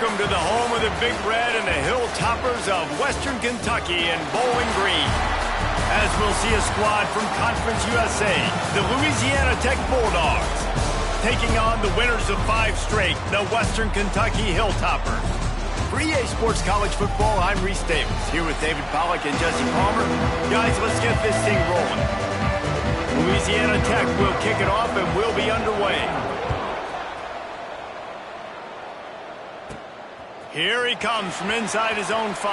Welcome to the home of the Big Red and the Hilltoppers of Western Kentucky and Bowling Green. As we'll see a squad from Conference USA, the Louisiana Tech Bulldogs, taking on the winners of 5 straight, the Western Kentucky Hilltoppers. For EA Sports College Football, I'm Reese Davis, here with David Pollack and Jesse Palmer. Guys, let's get this thing rolling. Louisiana Tech will kick it off and we'll be underway. Here he comes from inside his own 5.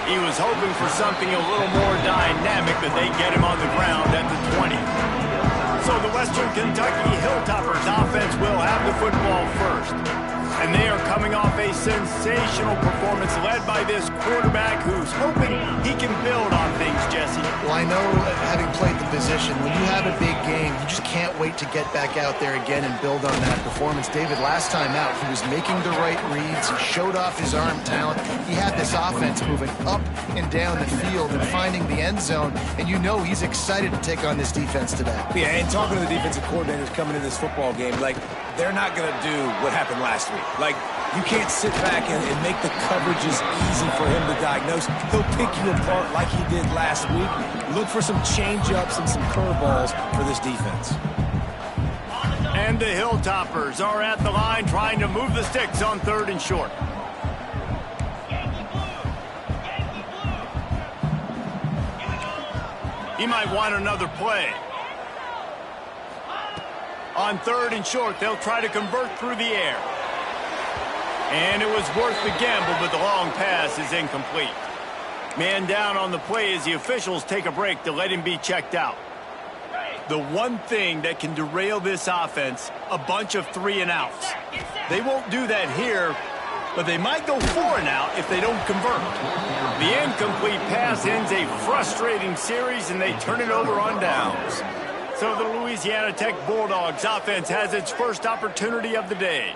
He was hoping for something a little more dynamic, but they get him on the ground at the 20. So the Western Kentucky Hilltoppers offense will have the football first. And they are coming off a sensational performance led by this quarterback who's hoping he can build on things, Jesse. Well, I know, having played the position, when you have a big game, you just can't wait to get back out there again and build on that performance. David, last time out, he was making the right reads. He showed off his arm talent. He had this offense moving up and down the field and finding the end zone. And you know he's excited to take on this defense today. Yeah, and talking to the defensive coordinators coming in this football game, like, they're not going to do what happened last week. Like, you can't sit back and make the coverages easy for him to diagnose. He'll pick you apart like he did last week. Look for some change-ups and some curveballs for this defense. And the Hilltoppers are at the line trying to move the sticks on 3rd and short. He might want another play. On 3rd and short, they'll try to convert through the air. And it was worth the gamble, but the long pass is incomplete. Man down on the play as the officials take a break to let him be checked out. The one thing that can derail this offense, a bunch of 3 and outs. They won't do that here, but they might go 4 and out if they don't convert. The incomplete pass ends a frustrating series, and they turn it over on downs. So the Louisiana Tech Bulldogs offense has its first opportunity of the day.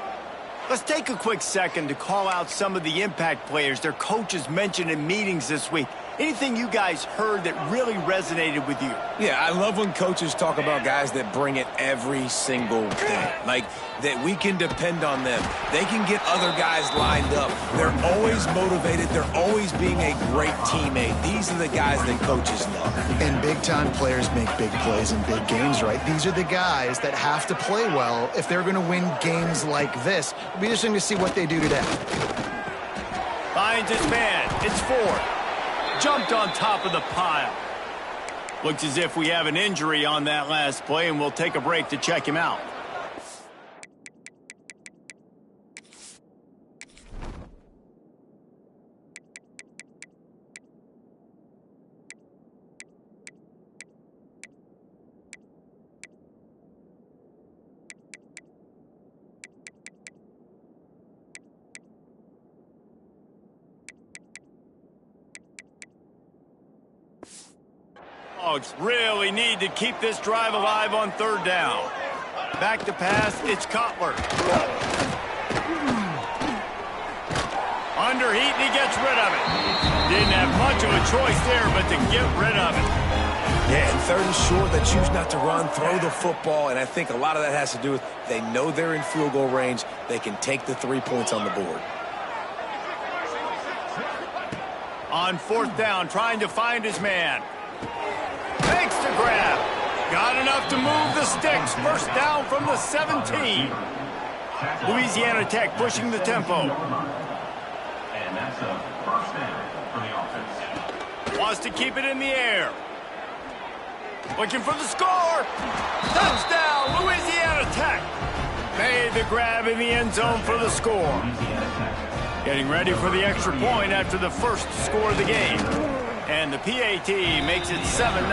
Let's take a quick second to call out some of the impact players their coaches mentioned in meetings this week. Anything you guys heard that really resonated with you? Yeah, I love when coaches talk about guys that bring it every single day. Like, that we can depend on them. They can get other guys lined up. They're always motivated. They're always being a great teammate. These are the guys that coaches love. And big-time players make big plays in big games, right? These are the guys that have to play well if they're going to win games like this. It'll be interesting to see what they do today. Finds his man. It's 4th. Jumped on top of the pile. Looks as if we have an injury on that last play, and we'll take a break to check him out. Dogs really need to keep this drive alive on 3rd down. Back to pass, it's Cutler. Underheat, and he gets rid of it. Didn't have much of a choice there, but to get rid of it. Yeah, and 3rd and short, they choose not to run, throw the football, and I think a lot of that has to do with they know they're in field goal range. They can take the 3 points on the board. On 4th down, trying to find his man. Makes the grab. Got enough to move the sticks. First down from the 17. Louisiana Tech pushing the tempo. And that's a first down for the offense. Wants to keep it in the air. Looking for the score. Touchdown, Louisiana Tech. Made the grab in the end zone for the score. Getting ready for the extra point after the first score of the game. And the PAT makes it 7-0.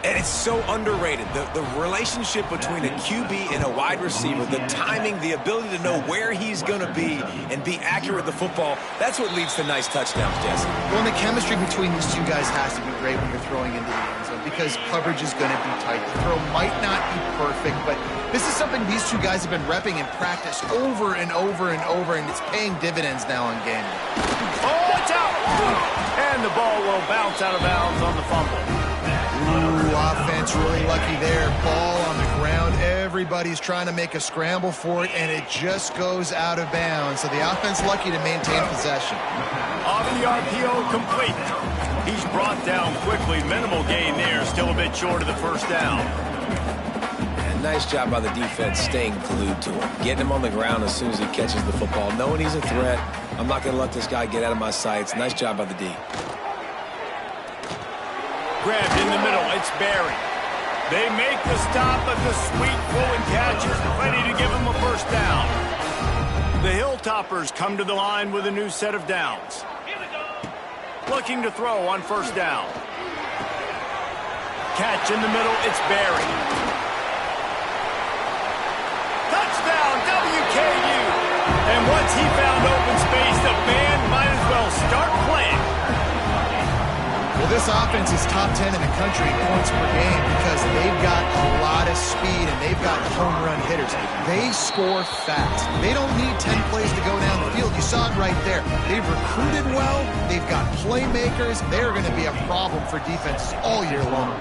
And it's so underrated. The relationship between a QB and a wide receiver, the timing, the ability to know where he's going to be and be accurate with the football, that's what leads to nice touchdowns, Jesse. Well, and the chemistry between these two guys has to be great when you're throwing into the end zone because coverage is going to be tight. The throw might not be perfect, but this is something these two guys have been repping in practice over and over and over, and it's paying dividends now on game day. Oh, it's out! And the ball will bounce out of bounds on the fumble. Ooh, offense really lucky there. Ball on the ground. Everybody's trying to make a scramble for it, and it just goes out of bounds. So the offense lucky to maintain possession. Off the RPO, complete. He's brought down quickly. Minimal gain there. Still a bit short of the first down. And nice job by the defense staying glued to him. Getting him on the ground as soon as he catches the football. Knowing he's a threat. I'm not going to let this guy get out of my sights. Nice job by the D. Grabbed in the middle. It's Barry. They make the stop, but the sweet flowing catch is plenty to give him a first down. The Hilltoppers come to the line with a new set of downs. Looking to throw on first down. Catch in the middle. It's Barry. Touchdown, WKU. And once he found open space, the band might as well start playing. Well, this offense is top 10 in the country in points per game because they've got a lot of speed and they've got home run hitters. They score fast. They don't need 10 plays to go down the field. You saw it right there. They've recruited well. They've got playmakers. They're going to be a problem for defenses all year long.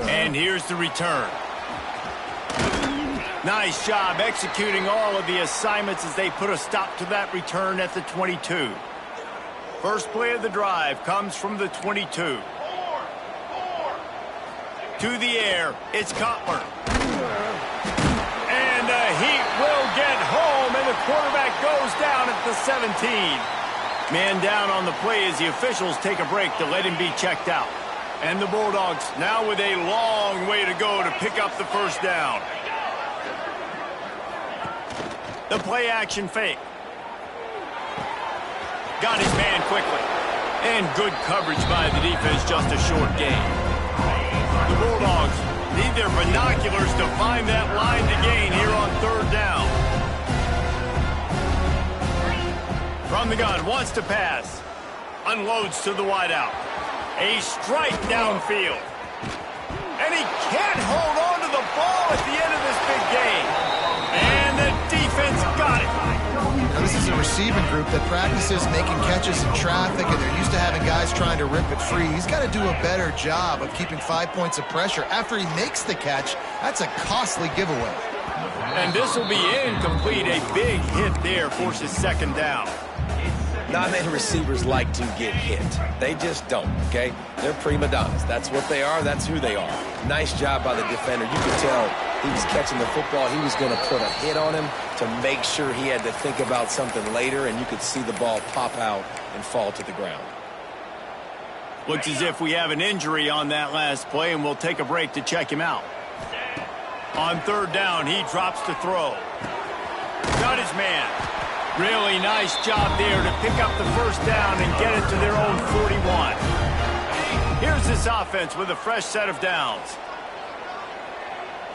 And here's the return. Nice job executing all of the assignments as they put a stop to that return at the 22. First play of the drive comes from the 22. To the air, it's Cutler. And he will get home, and the quarterback goes down at the 17. Man down on the play as the officials take a break to let him be checked out. And the Bulldogs now with a long way to go to pick up the first down. The play action fake. Got his man quickly. And good coverage by the defense, just a short gain. The Bulldogs need their binoculars to find that line to gain here on third down. From the gun, wants to pass. Unloads to the wideout. A strike downfield. And he can't hold on to the ball at the end of this big game. And the defense got it. Now, this is a receiving group that practices making catches in traffic, and they're used to having guys trying to rip it free. He's got to do a better job of keeping 5 points of pressure. After he makes the catch, that's a costly giveaway. And this will be incomplete. A big hit there forces second down. Not many receivers like to get hit. They just don't, okay? They're prima donnas. That's what they are. That's who they are. Nice job by the defender. You could tell he was catching the football. He was going to put a hit on him to make sure he had to think about something later, and you could see the ball pop out and fall to the ground. Looks as if we have an injury on that last play, and we'll take a break to check him out. On third down, he drops to throw. Got his man. Really nice job there to pick up the first down and get it to their own 41. Here's this offense with a fresh set of downs.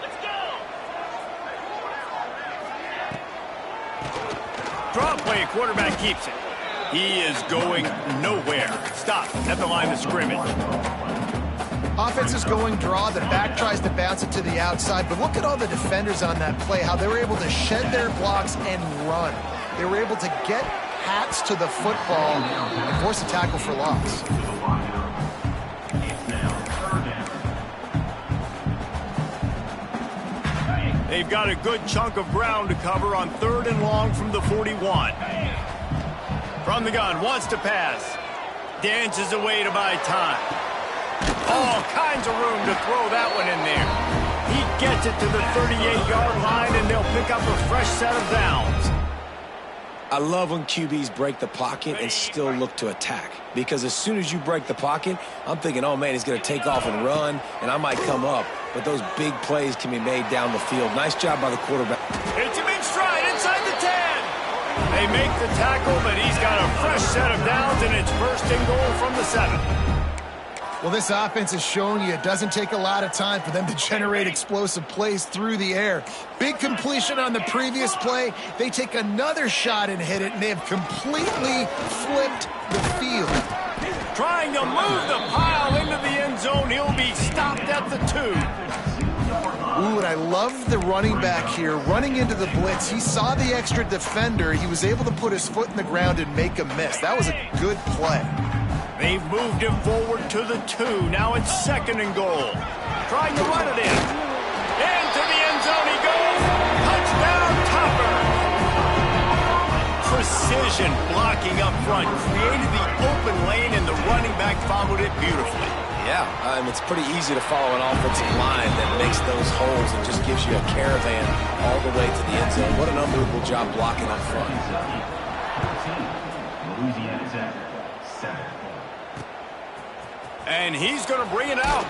Let's go. Draw play, quarterback keeps it. He is going nowhere. Stop at the line of scrimmage. Offense is going draw. The back tries to bounce it to the outside, but look at all the defenders on that play, how they were able to shed their blocks and run. They were able to get hats to the football and force a tackle for loss. They've got a good chunk of ground to cover on third and long from the 41. From the gun, wants to pass. Dances away to buy time. All kinds of room to throw that one in there. He gets it to the 38-yard line, and they'll pick up a fresh set of downs. I love when QBs break the pocket and still look to attack. Because as soon as you break the pocket, I'm thinking, oh, man, he's going to take off and run, and I might come up. But those big plays can be made down the field. Nice job by the quarterback. It's him in stride inside the 10. They make the tackle, but he's got a fresh set of downs, and it's first and goal from the 7. Well, this offense has shown you it doesn't take a lot of time for them to generate explosive plays through the air. Big completion on the previous play. They take another shot and hit it, and they have completely flipped the field. Trying to move the pile into the end zone. He'll be stopped at the 2. Ooh, and I love the running back here. Running into the blitz, he saw the extra defender. He was able to put his foot in the ground and make a miss. That was a good play. They've moved him forward to the 2. Now it's 2nd and goal. Trying to run it in. Into the end zone he goes. Touchdown, Topper. Precision blocking up front. Created the open lane, and the running back followed it beautifully. Yeah, it's pretty easy to follow an offensive line that makes those holes and just gives you a caravan all the way to the end zone. What an unbelievable job blocking up front. Louisiana Tech, 7. And he's going to bring it out.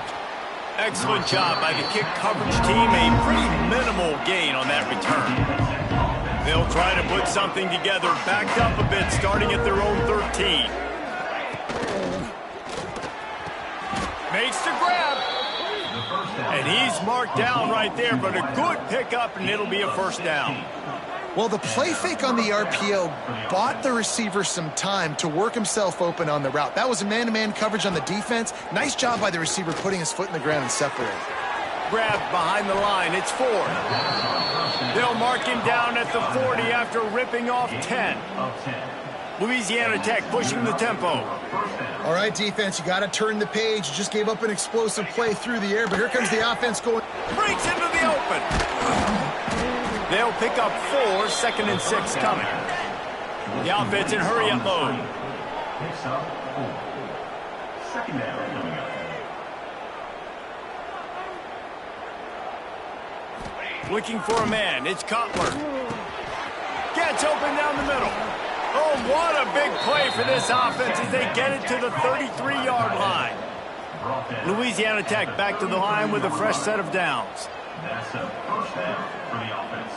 Excellent job by the kick coverage team. A pretty minimal gain on that return. They'll try to put something together, backed up a bit, starting at their own 13. Makes the grab. And he's marked down right there, but a good pickup, and it'll be a first down. Well, the play fake on the RPO bought the receiver some time to work himself open on the route. That was a man-to-man coverage on the defense. Nice job by the receiver putting his foot in the ground and separating. Grabbed behind the line. It's 4. They'll mark him down at the 40 after ripping off 10. Louisiana Tech pushing the tempo. All right, defense, you got to turn the page. You just gave up an explosive play through the air, but here comes the offense going. Breaks into the open. They'll pick up 4, 2nd and 6 coming. The offense in hurry-up mode. Picks up 4. 2nd down coming up. Looking for a man. It's Cutler. Gets open down the middle. Oh, what a big play for this offense as they get it to the 33-yard line. Louisiana Tech back to the line with a fresh set of downs. That's a first down for the offense.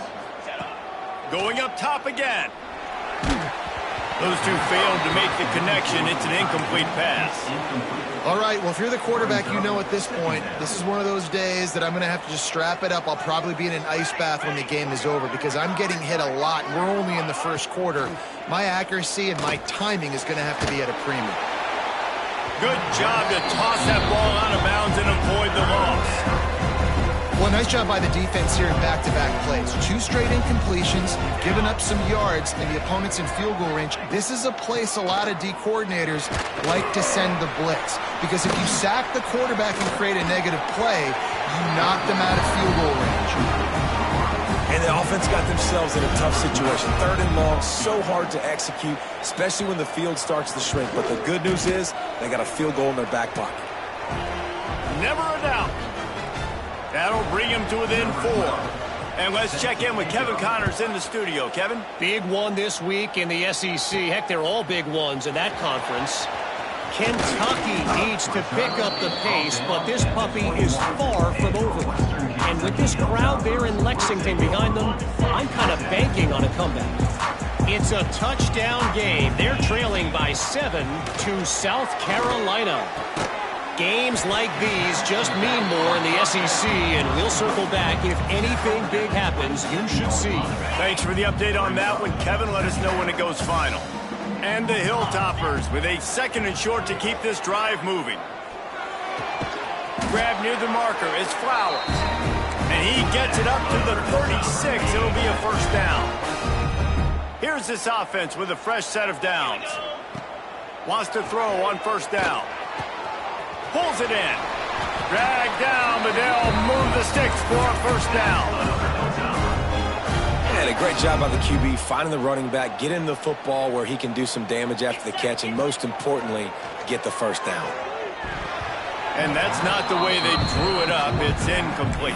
Going up top again. Those two failed to make the connection. It's an incomplete pass. All right, well, if you're the quarterback, you know at this point, this is one of those days that I'm going to have to just strap it up. I'll probably be in an ice bath when the game is over because I'm getting hit a lot. We're only in the first quarter. My accuracy and my timing is going to have to be at a premium. Good job to toss that ball out of bounds and avoid the loss. Well, nice job by the defense here in back-to-back plays. 2 straight incompletions, given up some yards, and the opponent's in field goal range. This is a place a lot of D coordinators like to send the blitz. Because if you sack the quarterback and create a negative play, you knock them out of field goal range. And the offense got themselves in a tough situation. 3rd and long, so hard to execute, especially when the field starts to shrink. But the good news is they got a field goal in their back pocket. Never a doubt. That'll bring him to within 4. And let's check in with Kevin Connors in the studio. Kevin? Big one this week in the SEC. Heck, they're all big ones in that conference. Kentucky needs to pick up the pace, but this puppy is far from over. And with this crowd there in Lexington behind them, I'm kind of banking on a comeback. It's a touchdown game. They're trailing by 7 to South Carolina. Games like these just mean more in the SEC, and we'll circle back if anything big happens. You should see. Thanks for the update on that one, Kevin. Let us know when it goes final. And the Hilltoppers with a 2nd and short to keep this drive moving. Grab near the marker. It's Flowers. And he gets it up to the 36. It'll be a first down. Here's this offense with a fresh set of downs. Wants to throw on first down. Pulls it in. Dragged down, but they'll move the sticks for a first down. And a great job by the QB finding the running back, getting the football where he can do some damage after the catch, and most importantly, get the first down. And that's not the way they drew it up. It's incomplete.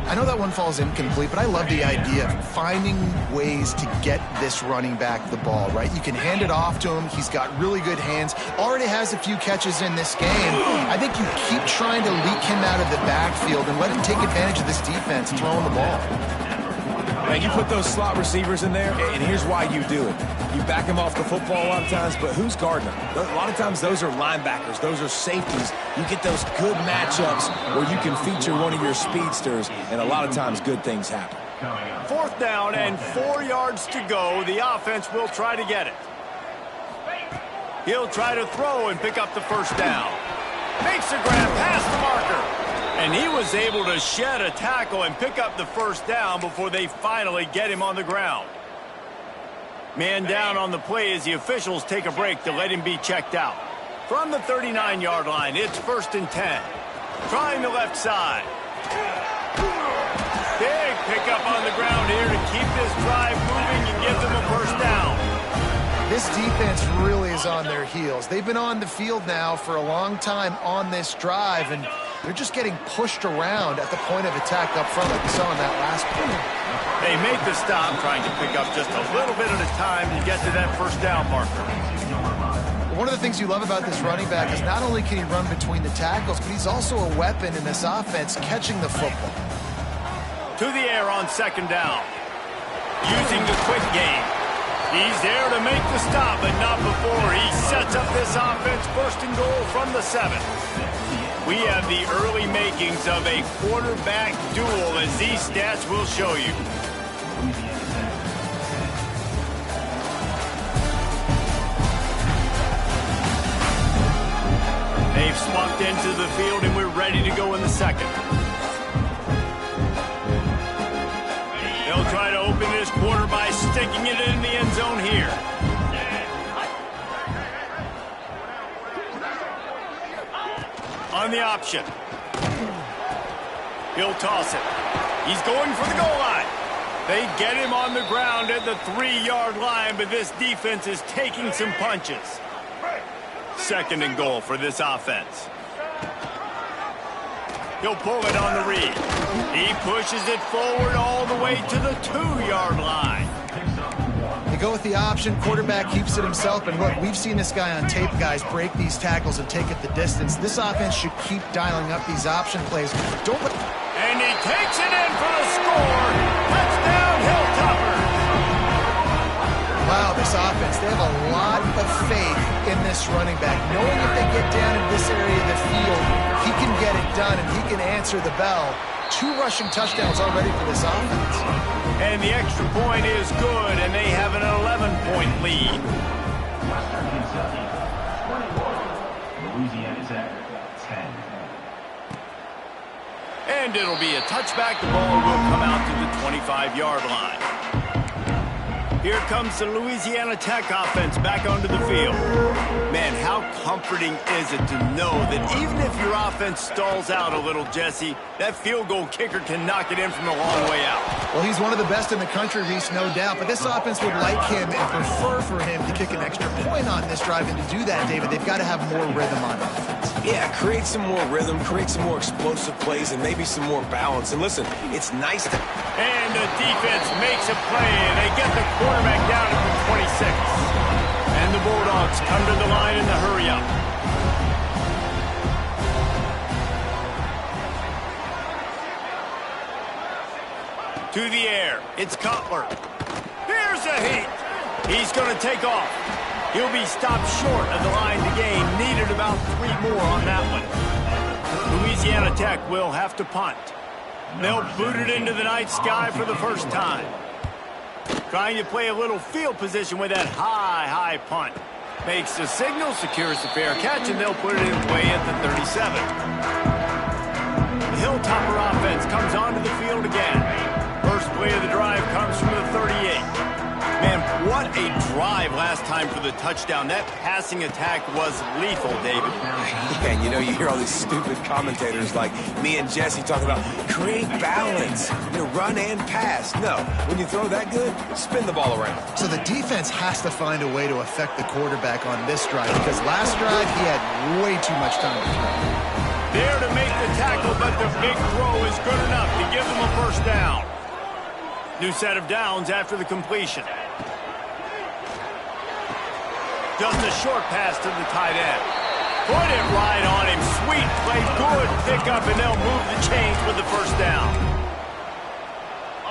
I know that one falls incomplete, but I love the idea of finding ways to get this running back the ball, right? You can hand it off to him. He's got really good hands. Already has a few catches in this game. I think you keep trying to leak him out of the backfield and let him take advantage of this defense throwing the ball. Now, you put those slot receivers in there, and here's why you do it. You back them off the football a lot of times, but who's guarding them? A lot of times those are linebackers. Those are safeties. You get those good matchups where you can feature one of your speedsters, and a lot of times good things happen. 4th down and 4 yards to go. The offense will try to get it. He'll try to throw and pick up the first down. Makes a grab past the marker. And he was able to shed a tackle and pick up the first down before they finally get him on the ground. Man down on the play as the officials take a break to let him be checked out. From the 39-yard line, it's 1st and 10. Trying the left side. Big pickup on the ground here to keep this drive moving and give them a first down. This defense really is on their heels. They've been on the field now for a long time on this drive, and they're just getting pushed around at the point of attack up front like we saw in that last play. They make the stop, trying to pick up just a little bit at a time to get to that first down marker. One of the things you love about this running back is not only can he run between the tackles, but he's also a weapon in this offense catching the football. To the air on 2nd down. Using the quick game. He's there to make the stop, but not before. He sets up this offense 1st and goal from the 7. We have the early makings of a quarterback duel, as these stats will show you. They've swapped into the field, and we're ready to go in the 2nd. They'll try to open this quarter by sticking it in the end zone here. On the option. He'll toss it. He's going for the goal line. They get him on the ground at the 3-yard line, but this defense is taking some punches. 2nd and goal for this offense. He'll pull it on the read. He pushes it forward all the way to the 2-yard line. They go with the option. Quarterback keeps it himself. And look, we've seen this guy on tape, guys, break these tackles and take it the distance. This offense should keep dialing up these option plays. And he takes it in for the score. Touchdown, Hilltoppers. Wow, this offense, they have a lot of faith in this running back. Knowing if they get down in this area of the field, he can get it done and he can answer the bell. 2 rushing touchdowns already for this offense. And the extra point is good, and they have an 11-point lead. Western Kentucky, 21. Louisiana Tech, 10. And it'll be a touchback. The ball will come out to the 25-yard line. Here comes the Louisiana Tech offense back onto the field. Man, how comforting is it to know that even if your offense stalls out a little, Jesse, that field goal kicker can knock it in from a long way out. Well, he's one of the best in the country, Reese, no doubt. But this offense would like him and prefer for him to kick an extra point on this drive. And to do that, David, they've got to have more rhythm on offense. Yeah, create some more rhythm, create some more explosive plays, and maybe some more balance. And listen, it's nice to... And the defense makes a play, and they get the quarterback down at the 26. And the Bulldogs come to the line in the hurry-up. To the air, it's Cutler. Here's a heat. He's going to take off. He'll be stopped short of the line to gain. Needed about 3 more on that one. Louisiana Tech will have to punt. They'll boot it into the night sky for the first time. Trying to play a little field position with that high punt. Makes the signal, secures the fair catch, and they'll put it in play at the 37. The Hilltopper offense comes onto the field again. First play of the drive comes from the 38. Man, what a drive last time for the touchdown. That passing attack was lethal, David. And you know, you hear all these stupid commentators like me and Jesse talking about create balance, run and pass. No, when you throw that good, spin the ball around. So the defense has to find a way to affect the quarterback on this drive because last drive he had way too much time to throw. There to make the tackle, but the big throw is good enough to give them a first down. New set of downs after the completion. Just a short pass to the tight end. Put it right on him. Sweet play, good pickup, and they'll move the chains with the first down.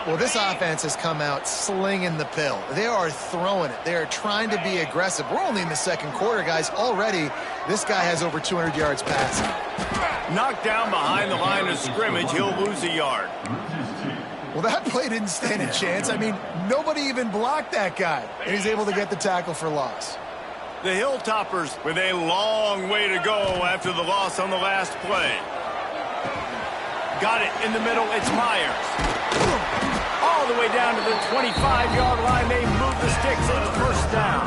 Well, this offense has come out slinging the pill. They are throwing it. They are trying to be aggressive. We're only in the 2nd quarter, guys. Already, this guy has over 200 yards passing. Knocked down behind the line of scrimmage. He'll lose a yard. Well, that play didn't stand a chance. I mean, nobody even blocked that guy. And he's able to get the tackle for loss. The Hilltoppers with a long way to go after the loss on the last play. Got it in the middle. It's Myers. All the way down to the 25-yard line. They move the sticks. It's first down.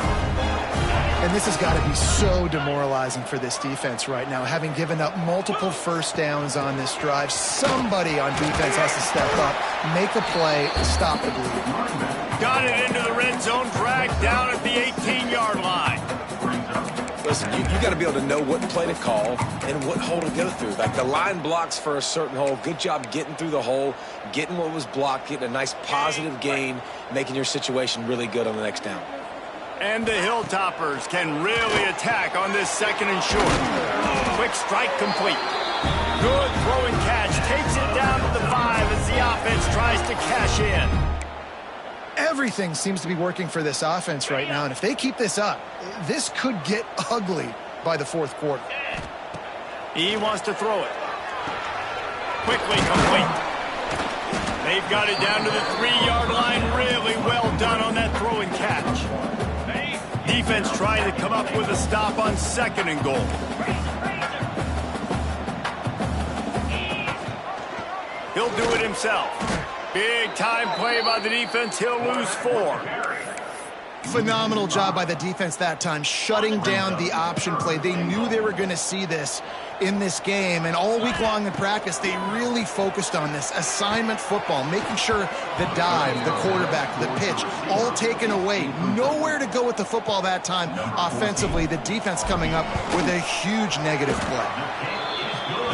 And this has got to be so demoralizing for this defense right now, having given up multiple first downs on this drive. Somebody on defense has to step up, make a play, and stop the bleed. Got it into the red zone, dragged down at the 18-yard line. Listen, you got to be able to know what play to call and what hole to go through. Like the line blocks for a certain hole. Good job getting through the hole, getting what was blocked, getting a nice positive gain, making your situation really good on the next down. And the Hilltoppers can really attack on this second and short. Quick strike complete. Good throwing catch. Takes it down to the 5 as the offense tries to cash in. Everything seems to be working for this offense right now, and if they keep this up, this could get ugly by the fourth quarter. He wants to throw it. Quickly complete. They've got it down to the 3-yard line. Really well done on that throwing catch. Defense trying to come up with a stop on second and goal. He'll do it himself. Big time play by the defense. He'll lose 4. Phenomenal job by the defense that time, shutting down the option play. They knew they were going to see this in this game, and all week long in practice, they really focused on this assignment football, making sure the dive, the quarterback, the pitch, all taken away. Nowhere to go with the football that time offensively. The defense coming up with a huge negative play.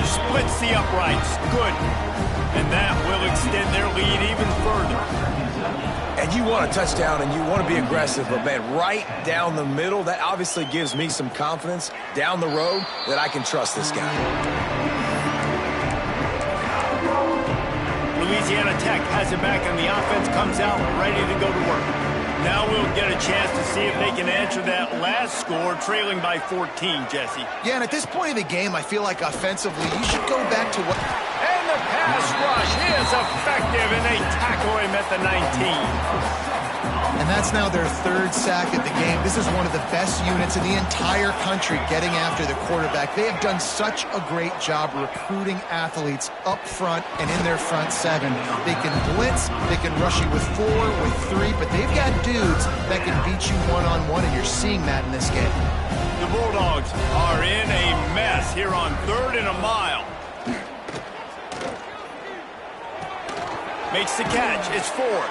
Splits the uprights. Good. And that will extend their lead even further. And you want a touchdown and you want to be aggressive, but man, right down the middle, that obviously gives me some confidence down the road that I can trust this guy. Louisiana Tech has it back and the offense comes out ready to go to work. Now we'll get a chance to see if they can answer that last score, trailing by 14, Jesse. Yeah, and at this point of the game, I feel like offensively, you should go back to what... And the pass rush is effective, and they tackle him at the 19. And that's now their 3rd sack of the game. This is one of the best units in the entire country getting after the quarterback. They have done such a great job recruiting athletes up front and in their front 7. They can blitz, they can rush you with 4, with 3, but they've got dudes that can beat you one-on-one, and you're seeing that in this game. The Bulldogs are in a mess here on 3rd and a mile. Makes the catch. It's Ford.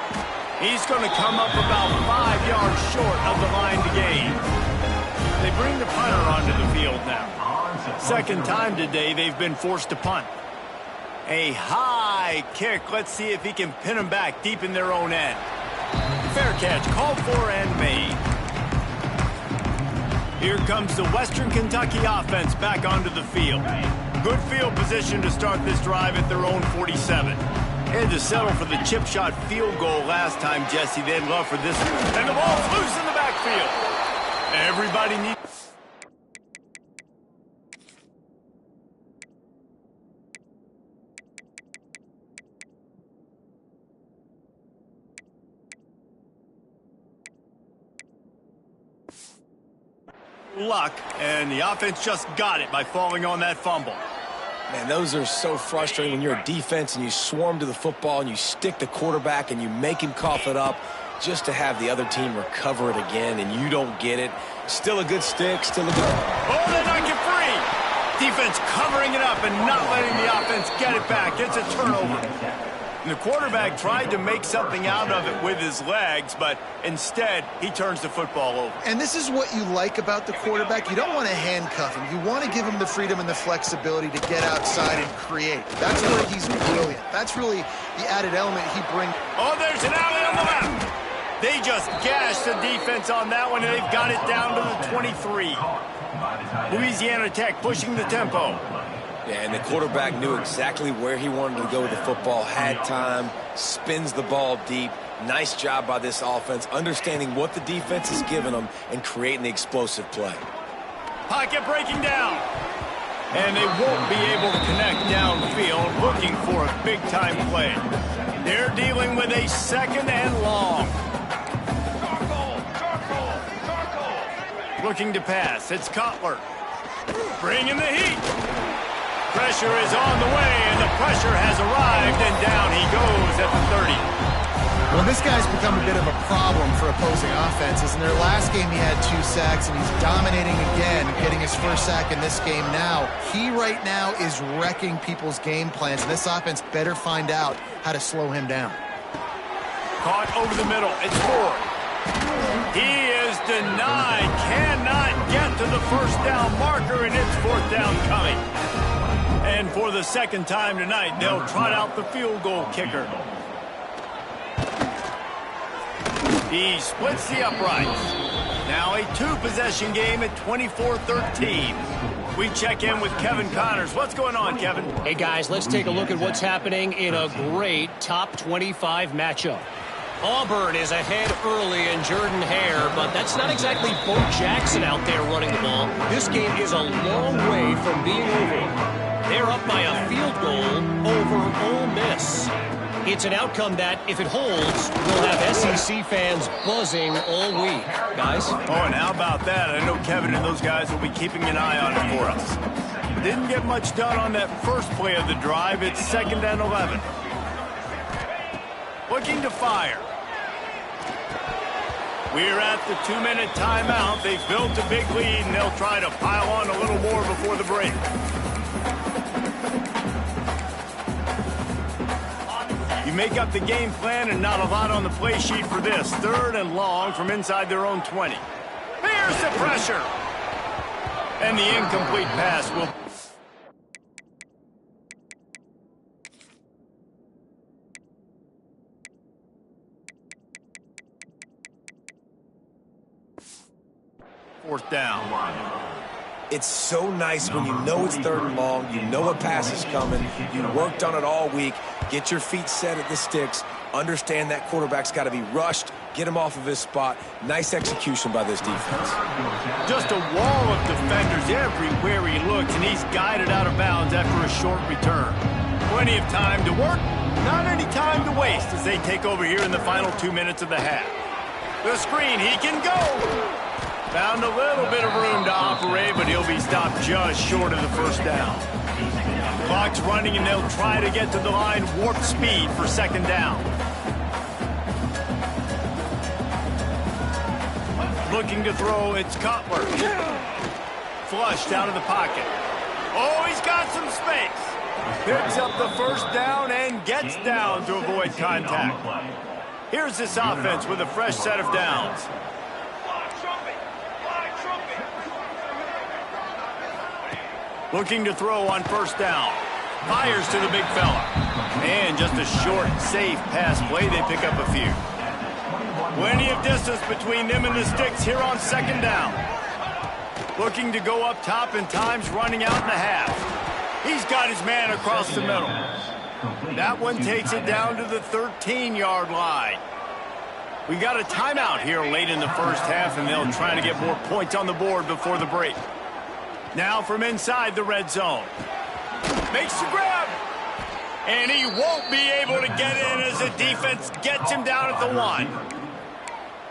He's going to come up about 5 yards short of the line to gain. They bring the punter onto the field now. Second time today they've been forced to punt. A high kick. Let's see if he can pin them back deep in their own end. Fair catch. Called for and made. Here comes the Western Kentucky offense back onto the field. Good field position to start this drive at their own 47. Had to settle for the chip shot field goal last time, Jesse. They'd love for this one. And the ball's loose in the backfield. Everybody needs... luck, and the offense just got it by falling on that fumble. Man, those are so frustrating when you're a defense and you swarm to the football and you stick the quarterback and you make him cough it up just to have the other team recover it again and you don't get it. Still a good stick, still a good... Oh, they knock it free! Defense covering it up and not letting the offense get it back. It's a turnover. And the quarterback tried to make something out of it with his legs, but instead, he turns the football over. And this is what you like about the quarterback. You don't want to handcuff him. You want to give him the freedom and the flexibility to get outside and create. That's where he's brilliant. That's really the added element he brings. Oh, there's an alley on the left. They just gashed the defense on that one, and they've got it down to the 23. Louisiana Tech pushing the tempo. Yeah, and the quarterback knew exactly where he wanted to go with the football, had time, spins the ball deep. Nice job by this offense, understanding what the defense is giving them and creating the explosive play. Pocket breaking down. And they won't be able to connect downfield, looking for a big-time play. They're dealing with a 2nd and long. Looking to pass. It's Cutler. Bringing the heat. Pressure is on the way, and the pressure has arrived, and down he goes at the 30. Well, this guy's become a bit of a problem for opposing offenses. In their last game, he had 2 sacks, and he's dominating again, getting his first sack in this game now. He right now is wrecking people's game plans, and this offense better find out how to slow him down. Caught over the middle. It's Ford. He is denied. Cannot get to the first down marker, and it's 4th down coming. And for the second time tonight, they'll trot out the field goal kicker. He splits the uprights. Now a 2-possession game at 24-13. We check in with Kevin Connors. What's going on, Kevin? Hey, guys, let's take a look at what's happening in a great top 25 matchup. Auburn is ahead early in Jordan Hare, but that's not exactly Bo Jackson out there running the ball. This game is a long way from being over. They're up by a field goal over Ole Miss. It's an outcome that, if it holds, will have SEC fans buzzing all week. Guys? Oh, and how about that? I know Kevin and those guys will be keeping an eye on it for us. Didn't get much done on that first play of the drive. It's 2nd and 11. Looking to fire. We're at the 2-minute timeout. They've built a big lead, and they'll try to pile on a little more before the break. You make up the game plan and not a lot on the play sheet for this. 3rd and long from inside their own 20. Here's the pressure. And the incomplete pass will... Fourth down. It's so nice when you know it's 3rd and long, you know a pass is coming, you worked on it all week, get your feet set at the sticks, understand that quarterback's got to be rushed, get him off of his spot. Nice execution by this defense. Just a wall of defenders everywhere he looks, and he's guided out of bounds after a short return. Plenty of time to work, not any time to waste as they take over here in the final 2 minutes of the half. The screen, he can go! Found a little bit of room to operate, but he'll be stopped just short of the first down. Clock's running, and they'll try to get to the line warp speed for 2nd down. Looking to throw, it's Cutler. Flushed out of the pocket. Oh, he's got some space. Picks up the first down and gets down to avoid contact. Here's this offense with a fresh set of downs. Looking to throw on 1st down. Fires to the big fella. And just a short, safe pass play. They pick up a few. Plenty of distance between them and the sticks here on 2nd down. Looking to go up top, and time's running out in the half. He's got his man across the middle. That one takes it down to the 13-yard line. We got a timeout here late in the first half, and they'll try to get more points on the board before the break. Now from inside the red zone. Makes the grab. And he won't be able to get in as the defense gets him down at the 1.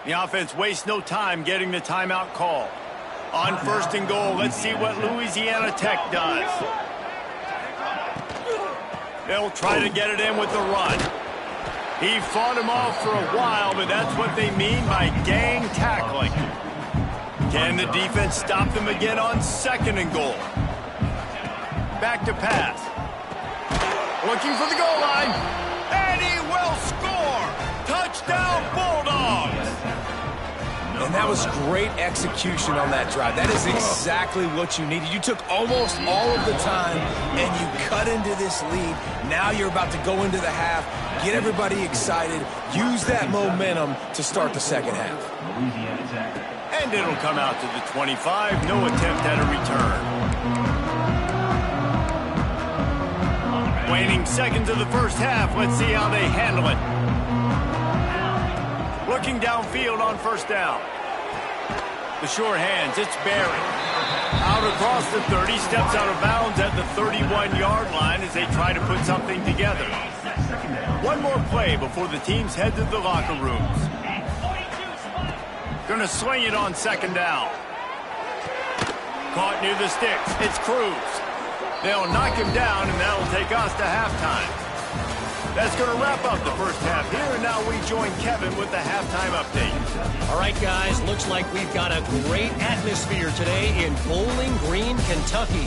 The offense wastes no time getting the timeout call. On 1st and goal, let's see what Louisiana Tech does. They'll try to get it in with the run. He fought him off for a while, but that's what they mean by gang tackling. Can the defense stop them again on 2nd and goal? Back to pass. Looking for the goal line. And he will score! Touchdown, Bulldogs! And that was great execution on that drive. That is exactly what you needed. You took almost all of the time, and you cut into this lead. Now you're about to go into the half, get everybody excited, use that momentum to start the second half. And it'll come out to the 25. No attempt at a return. Waning seconds of the first half. Let's see how they handle it. Looking downfield on 1st down. The short hands. It's Barry. Out across the 30. Steps out of bounds at the 31-yard line as they try to put something together. One more play before the teams head to the locker rooms. Going to swing it on 2nd down. Caught near the sticks. It's Cruz. They'll knock him down, and that'll take us to halftime. That's going to wrap up the first half here, and now we join Kevin with the halftime update. All right, guys, looks like we've got a great atmosphere today in Bowling Green, Kentucky.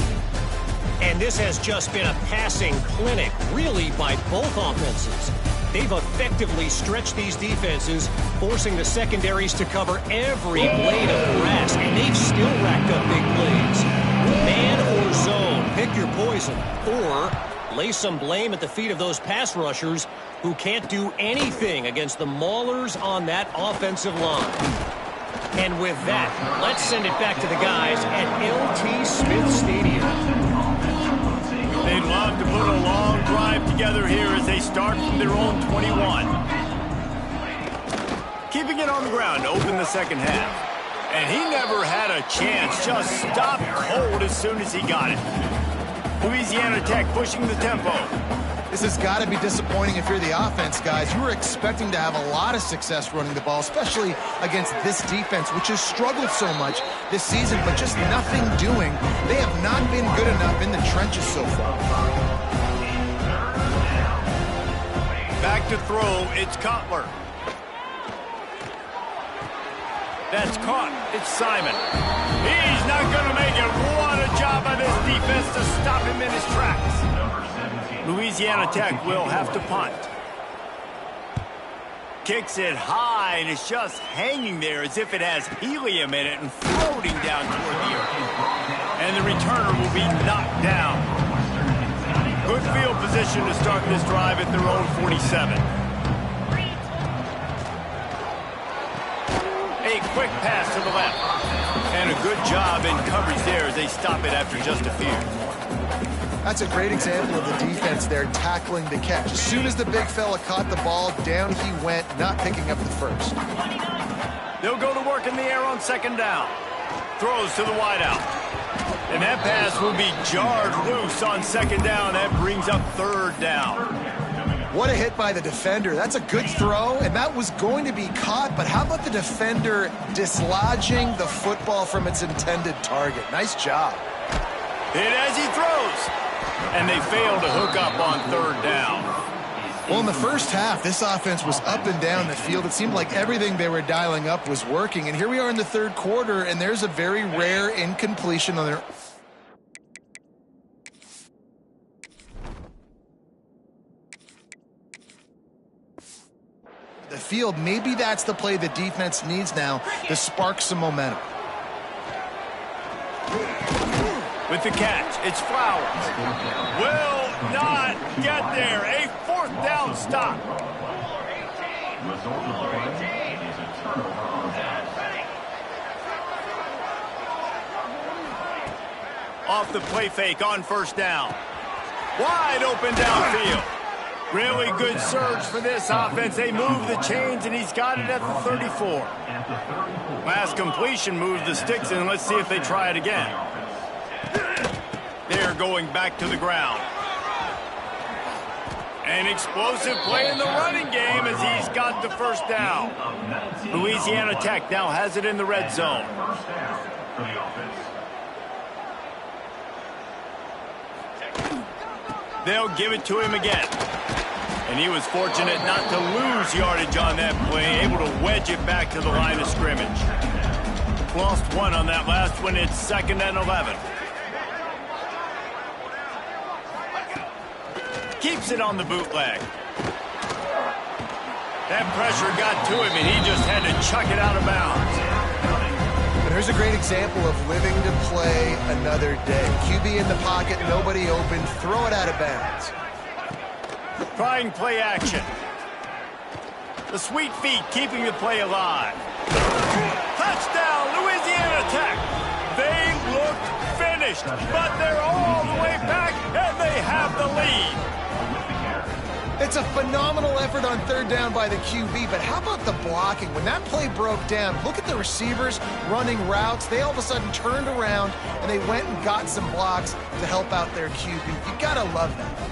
And this has just been a passing clinic, really, by both offenses. They've effectively stretched these defenses, forcing the secondaries to cover every blade of grass, and they've still racked up big plays. Man or zone, pick your poison, or lay some blame at the feet of those pass rushers who can't do anything against the maulers on that offensive line. And with that, let's send it back to the guys at LT Smith Stadium. They'd love to put a long drive together here as they start from their own 21. Keeping it on the ground to open the second half. And he never had a chance, just stopped cold as soon as he got it. Louisiana Tech pushing the tempo. This has got to be disappointing if you're the offense, guys. You were expecting to have a lot of success running the ball, especially against this defense, which has struggled so much this season, but just nothing doing. They have not been good enough in the trenches so far. Back to throw, it's Cutler. That's caught. It's Simon. He's not going to make it. What a job by this defense to stop him in his tracks. Louisiana Tech will have to punt. Kicks it high, and it's just hanging there as if it has helium in it and floating down toward the earth. And the returner will be knocked down. Good field position to start this drive at their own 47. A quick pass to the left. And a good job in coverage there as they stop it after just a few. That's a great example of the defense there tackling the catch. As soon as the big fella caught the ball, down he went, not picking up the first. They'll go to work in the air on second down. Throws to the wideout. And that pass will be jarred loose on second down. That brings up third down. What a hit by the defender. That's a good throw, and that was going to be caught, but how about the defender dislodging the football from its intended target? Nice job. Hit as he throws. And they fail to hook up on third down. Well, in the first half, this offense was up and down the field. It seemed like everything they were dialing up was working, and here we are in the third quarter, and there's a very rare incompletion on their... the field. Maybe that's the play the defense needs now to spark some momentum. With the catch, it's Flowers. Will not get there. A fourth down stop. Off the play fake on first down. Wide open downfield. Really good surge for this offense. They move the chains, and he's got it at the 34. Last completion moves the sticks in. Let's see if they try it again. They're going back to the ground. An explosive play in the running game as he's got the first down. Louisiana Tech now has it in the red zone. They'll give it to him again. And he was fortunate not to lose yardage on that play, able to wedge it back to the line of scrimmage. Lost one on that last one. It's 2nd and 11. Keeps it on the bootleg. That pressure got to him, and he just had to chuck it out of bounds. But here's a great example of living to play another day. QB in the pocket, nobody open, throw it out of bounds. Trying play action. The sweet feet keeping the play alive. Touchdown, Louisiana Tech. They looked finished, but they're all the way back, and they have the lead. It's a phenomenal effort on third down by the QB, but how about the blocking? When that play broke down, look at the receivers running routes. They all of a sudden turned around, and they went and got some blocks to help out their QB. You gotta love that.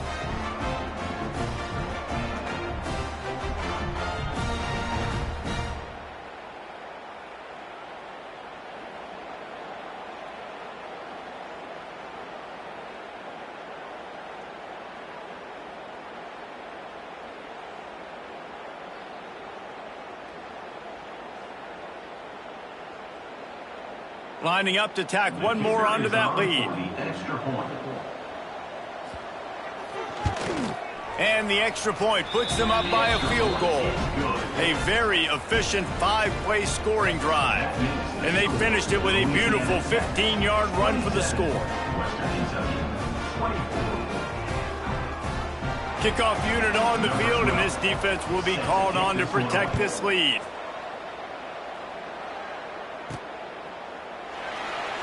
Lining up to tack one more onto that lead. And the extra point puts them up by a field goal. A very efficient 5-play scoring drive. And they finished it with a beautiful 15-yard run for the score. Kickoff unit on the field, and this defense will be called on to protect this lead.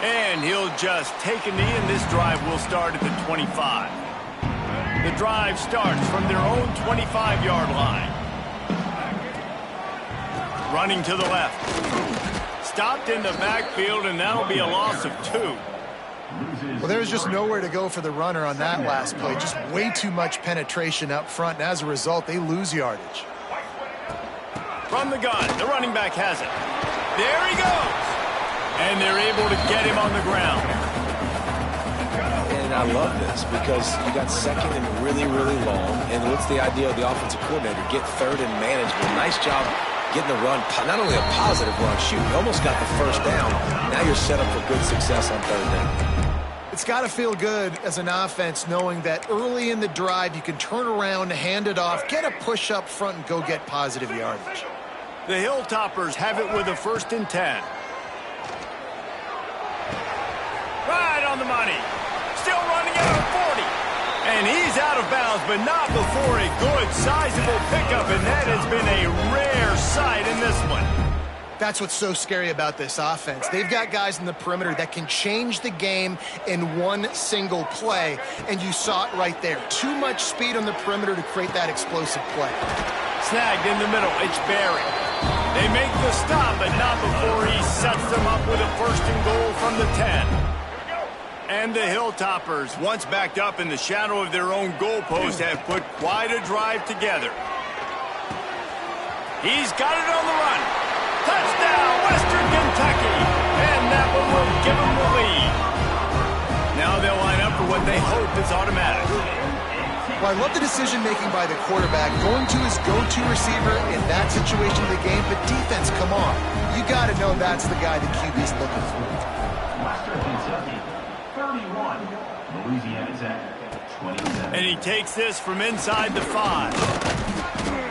And he'll just take a knee, and this drive will start at the 25. The drive starts from their own 25-yard line. Running to the left. Stopped in the backfield, and that'll be a loss of 2. Well, there's just nowhere to go for the runner on that last play. Just way too much penetration up front, and as a result, they lose yardage. From the gun, the running back has it. There he goes! And they're able to get him on the ground. And I love this because you got second and really, really long. And what's the idea of the offensive coordinator? Get third and manageable. Nice job getting the run. Not only a positive run, shoot, you almost got the first down. Now you're set up for good success on third down. It's got to feel good as an offense knowing that early in the drive you can turn around, hand it off, get a push up front, and go get positive yardage. The Hilltoppers have it with a 1st and 10. Right on the money. Still running at our 40. And he's out of bounds, but not before a good, sizable pickup, and that has been a rare sight in this one. That's what's so scary about this offense. They've got guys in the perimeter that can change the game in one single play, and you saw it right there. Too much speed on the perimeter to create that explosive play. Snagged in the middle. It's Barry. They make the stop, but not before he sets them up with a 1st and goal from the 10. And the Hilltoppers, once backed up in the shadow of their own goalpost, have put quite a drive together. He's got it on the run. Touchdown, Western Kentucky. And that one will give them the lead. Now they'll line up for what they hope is automatic. Well, I love the decision-making by the quarterback, going to his go-to receiver in that situation of the game. But defense, come on. You got to know that's the guy the QB's looking for. Western Kentucky, 31. Louisiana Tech, 27. And he takes this from inside the 5.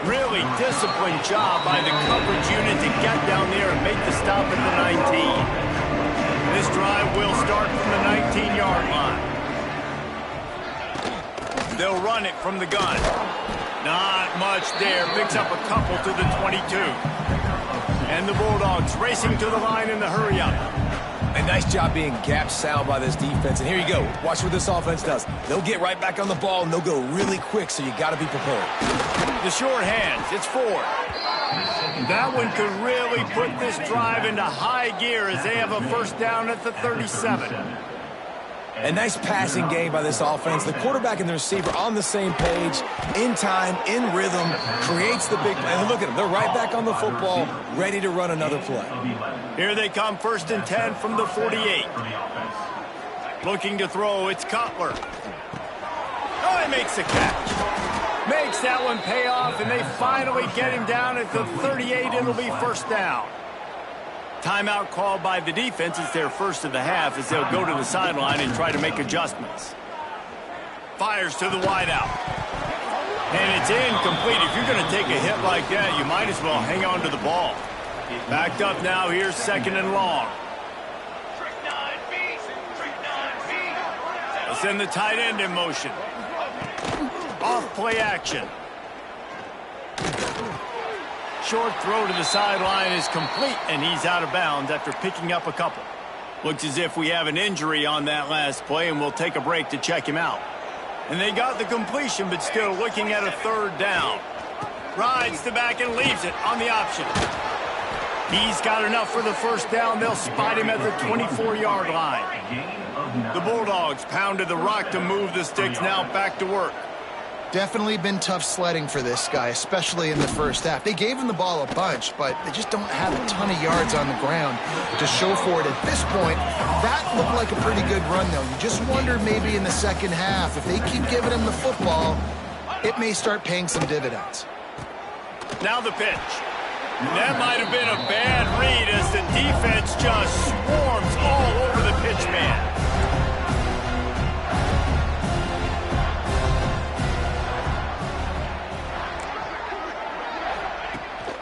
Really disciplined job by the coverage unit to get down there and make the stop at the 19. This drive will start from the 19-yard line. They'll run it from the gun. Not much there. Picks up a couple to the 22. And the Bulldogs racing to the line in the hurry-up. A nice job being gap sound by this defense. And here you go. Watch what this offense does. They'll get right back on the ball, and they'll go really quick, so you got to be prepared. The short hands. It's Ford. That one could really put this drive into high gear as they have a 1st down at the 37. A nice passing game by this offense. The quarterback and the receiver on the same page, in time, in rhythm, creates the big play. And look at them. They're right back on the football, ready to run another play. Here they come, 1st and 10 from the 48. Looking to throw, it's Cutler. Oh, he makes the catch. Makes that one pay off, and they finally get him down at the 38. It'll be 1st down. Timeout called by the defense. It's their 1st of the half as they'll go to the sideline and try to make adjustments. Fires to the wideout. And it's incomplete. If you're going to take a hit like that, you might as well hang on to the ball. Backed up now. Here's 2nd and long. They'll send the tight end in motion. Off play action. Short throw to the sideline is complete, and he's out of bounds after picking up a couple. Looks as if we have an injury on that last play, and we'll take a break to check him out. And they got the completion, but still looking at a 3rd down. Rides the back and leaves it on the option. He's got enough for the 1st down. They'll spot him at the 24-yard line. The Bulldogs pounded the rock to move the sticks, now back to work. Definitely been tough sledding for this guy, especially in the 1st half. They gave him the ball a bunch, but they just don't have a ton of yards on the ground to show for it at this point. That looked like a pretty good run, though. You just wonder maybe in the 2nd half, if they keep giving him the football, it may start paying some dividends. Now the pitch. That might have been a bad read as the defense just swarms all over the pitch man.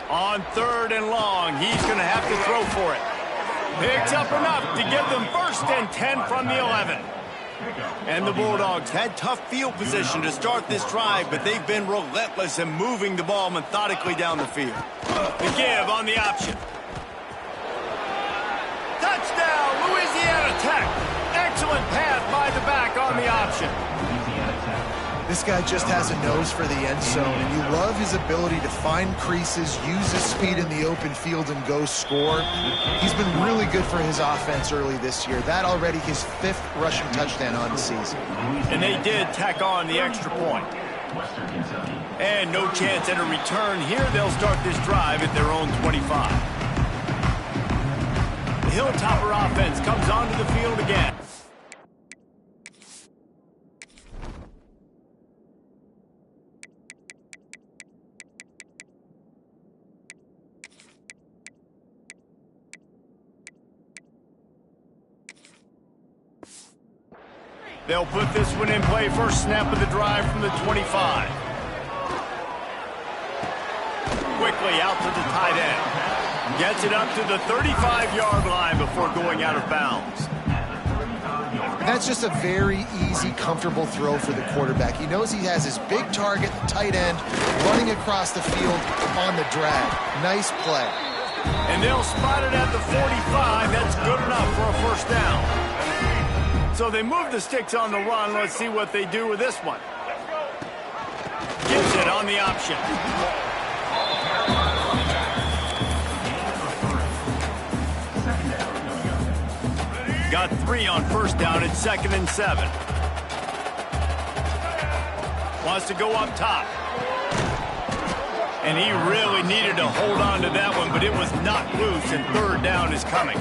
On 3rd and long, he's going to have to throw for it. Picks up enough to give them 1st and 10 from the 11. And the Bulldogs had tough field position to start this drive, but they've been relentless in moving the ball methodically down the field. The give on the option. Touchdown, Louisiana Tech. Excellent pass by the back on the option. This guy just has a nose for the end zone, and you love his ability to find creases, use his speed in the open field, and go score. He's been really good for his offense early this year. That already his 5th rushing touchdown on the season. And they did tack on the extra point. And no chance at a return here. They'll start this drive at their own 25. The Hilltopper offense comes onto the field again. They'll put this one in play. First snap of the drive from the 25. Quickly out to the tight end. Gets it up to the 35-yard line before going out of bounds. That's just a very easy, comfortable throw for the quarterback. He knows he has his big target, the tight end, running across the field on the drag. Nice play. And they'll spot it at the 45. That's good enough for a 1st down. So they move the sticks on the run. Let's see what they do with this one. Gives it on the option. Got 3 on 1st down. It's 2nd and 7. Wants to go up top. And he really needed to hold on to that one, but it was knocked loose, and 3rd down is coming.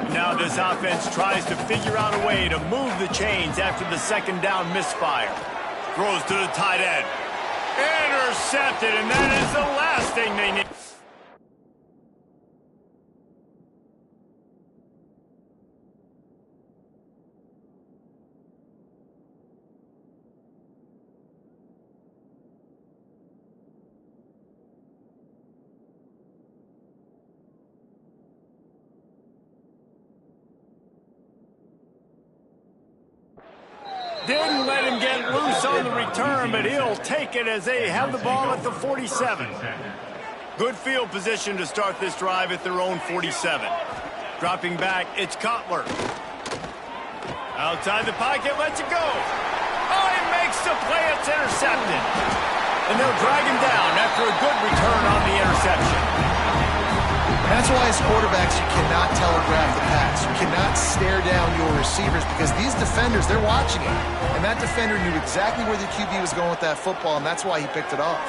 Now this offense tries to figure out a way to move the chains after the 2nd down misfire. Throws to the tight end. Intercepted, and that is the last thing they need. Didn't let him get loose on the return, but he'll take it as they have the ball at the 47. Good field position to start this drive at their own 47. Dropping back, it's Cutler. Outside the pocket, lets it go. Oh, he makes the play, it's intercepted. And they'll drag him down after a good return on the interception. That's why as quarterbacks you cannot telegraph the pass. You cannot stare down your receivers because these defenders, they're watching it. And that defender knew exactly where the QB was going with that football, and that's why he picked it off.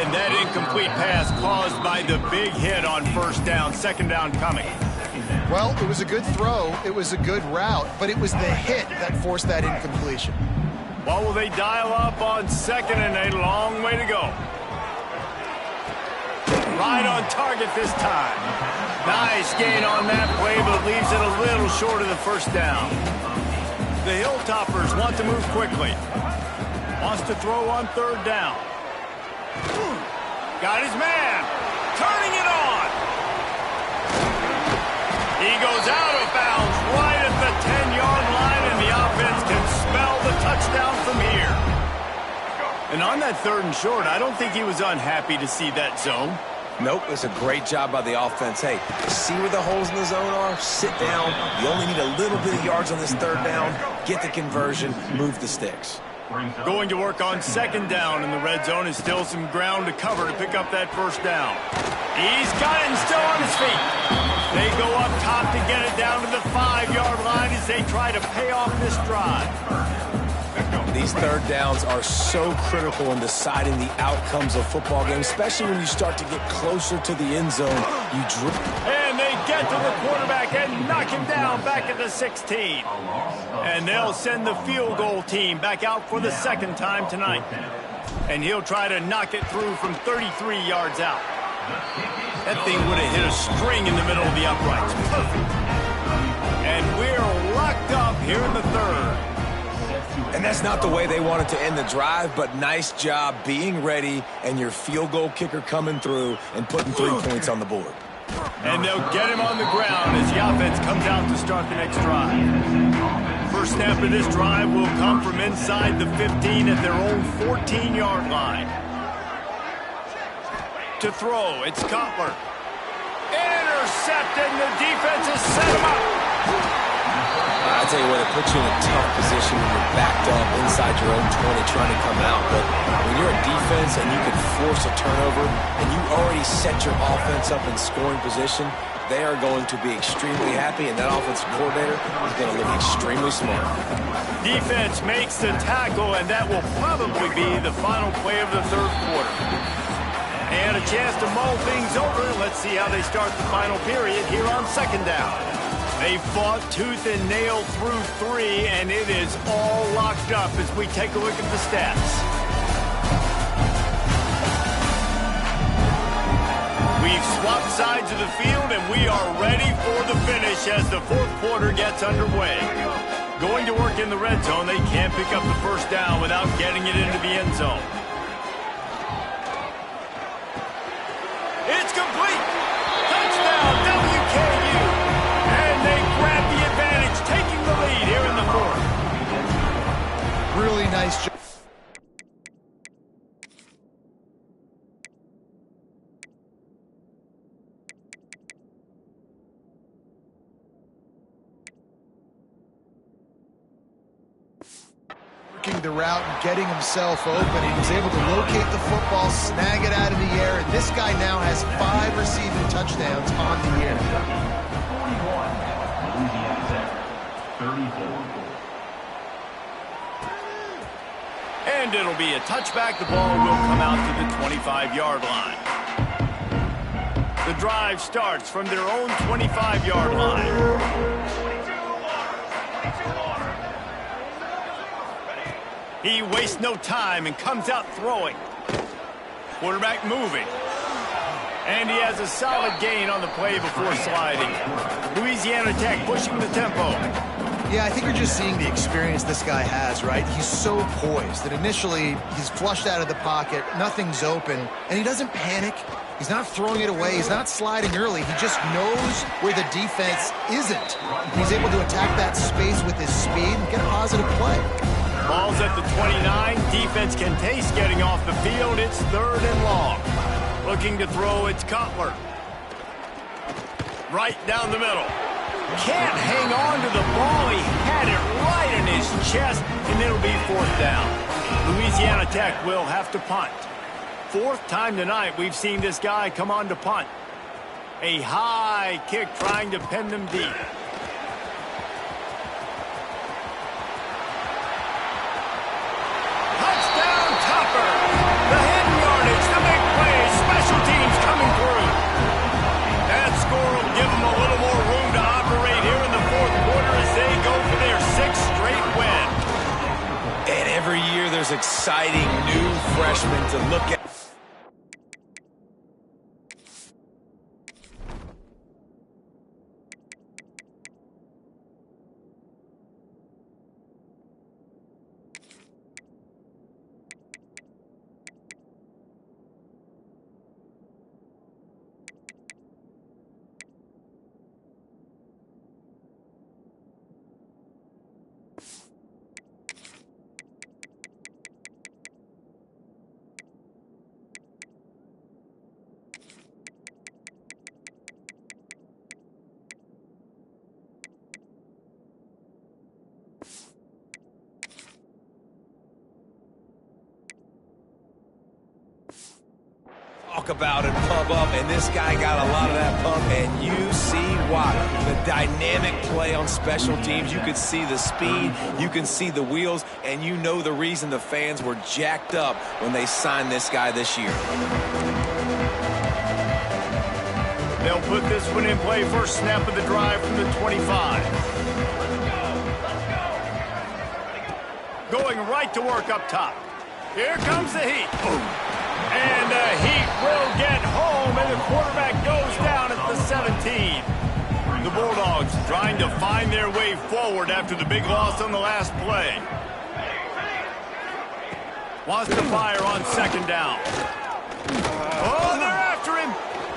And that incomplete pass caused by the big hit on 1st down, 2nd down coming. Well, it was a good throw, it was a good route, but it was the hit that forced that incompletion. Well, will they dial up on 2nd and a long way to go? Right on target this time. Nice gain on that play, but leaves it a little short of the 1st down. The Hilltoppers want to move quickly. Wants to throw on 3rd down. Got his man. Turning it on. He goes out of bounds right at the 10-yard line, and the offense can smell the touchdown from here. And on that 3rd and short, I don't think he was unhappy to see that zone. Nope, it's a great job by the offense. Hey, see where the holes in the zone are? Sit down. You only need a little bit of yards on this 3rd down. Get the conversion. Move the sticks. Going to work on 2nd down in the red zone, and still some ground to cover to pick up that 1st down. He's got it and still on his feet. They go up top to get it down to the 5-yard line as they try to pay off this drive. These 3rd downs are so critical in deciding the outcomes of football games, especially when you start to get closer to the end zone. And they get to the quarterback and knock him down back at the 16. And they'll send the field goal team back out for the 2nd time tonight. And he'll try to knock it through from 33 yards out. That thing would have hit a string in the middle of the uprights. Perfect. And we're locked up here in the third. And that's not the way they wanted to end the drive, but nice job being ready and your field goal kicker coming through and putting 3 points on the board. And they'll get him on the ground as the offense comes out to start the next drive. First snap of this drive will come from inside the 15 at their own 14-yard line. To throw, it's Cutler. Intercepted, and the defense has set him up. I tell you what, it puts you in a tough position when you're backed up inside your own 20 trying to come out. But when you're a defense and you can force a turnover and you already set your offense up in scoring position, they are going to be extremely happy, and that offensive coordinator is going to look extremely smart. Defense makes the tackle, and that will probably be the final play of the third quarter. And a chance to mull things over. Let's see how they start the final period here on second down. They fought tooth and nail through 3, and it is all locked up as we take a look at the stats. We've swapped sides of the field, and we are ready for the finish as the fourth quarter gets underway. Going to work in the red zone, they can't pick up the first down without getting it into the end zone. It's complete. Touchdown, WKU. And they grab the advantage, taking the lead here in the fourth. Really nice job. Working the route and getting himself open. He was able to locate the football, snag it out of the air, and this guy now has 5 receiving touchdowns on the year. 41, Louisiana Tech, 34. And it'll be a touchback. The ball will come out to the 25-yard line. The drive starts from their own 25-yard line. He wastes no time and comes out throwing. Quarterback moving. And he has a solid gain on the play before sliding. Louisiana Tech pushing the tempo. Yeah, I think you're just seeing the experience this guy has, right? He's so poised that initially he's flushed out of the pocket, nothing's open, and he doesn't panic. He's not throwing it away. He's not sliding early. He just knows where the defense isn't. He's able to attack that space with his speed and get a positive play. Ball's at the 29. Defense can taste getting off the field. It's third and long. Looking to throw, it's Cutler. Right down the middle. Can't hang on to the ball. He had it right in his chest, and it'll be fourth down. Louisiana Tech will have to punt. Fourth time tonight we've seen this guy come on to punt. A high kick trying to pin them deep. Touchdown, Topper. The hidden yardage, the big play, special teams coming through. That score will give them a little more room to operate here in the fourth quarter as they go for their 6th straight win. And every year there's exciting new freshmen to look at. Talk about and pump up, and this guy got a lot of that pump, and you see why. The dynamic play on special teams, you could see the speed, you can see the wheels, and you know the reason the fans were jacked up when they signed this guy this year. They'll put this one in play. First snap of the drive from the 25. Going right to work up top. Here comes the heat. And the heat will get home, and the quarterback goes down at the 17. The Bulldogs trying to find their way forward after the big loss on the last play. Wants to fire on second down. Oh, they're after him.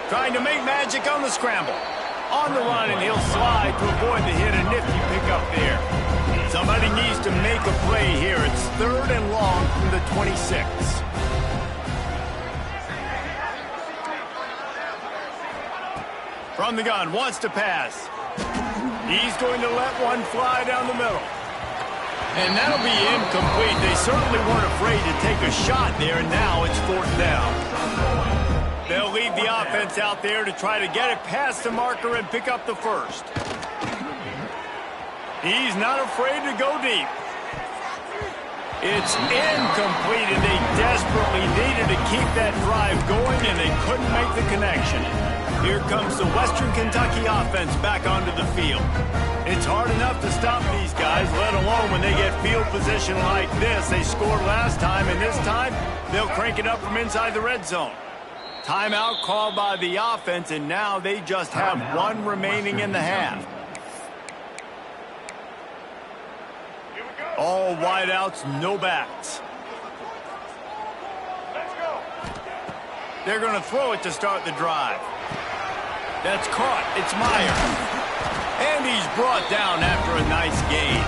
Trying to make magic on the scramble. On the run, and he'll slide to avoid the hit. A nifty pickup there. Somebody needs to make a play here. It's 3rd and long from the 26. From the gun, wants to pass. He's going to let one fly down the middle. And that'll be incomplete. They certainly weren't afraid to take a shot there, and now it's 4th down. They'll leave the offense out there to try to get it past the marker and pick up the first. He's not afraid to go deep. It's incomplete, and they desperately needed to keep that drive going, and they couldn't make the connection. Here comes the Western Kentucky offense back onto the field. It's hard enough to stop these guys, let alone when they get field position like this. They scored last time, and this time they'll crank it up from inside the red zone. Timeout called by the offense, and now they just have one remaining in the half. All wideouts, no backs. They're going to throw it to start the drive. That's caught. It's Meyer. And he's brought down after a nice gain.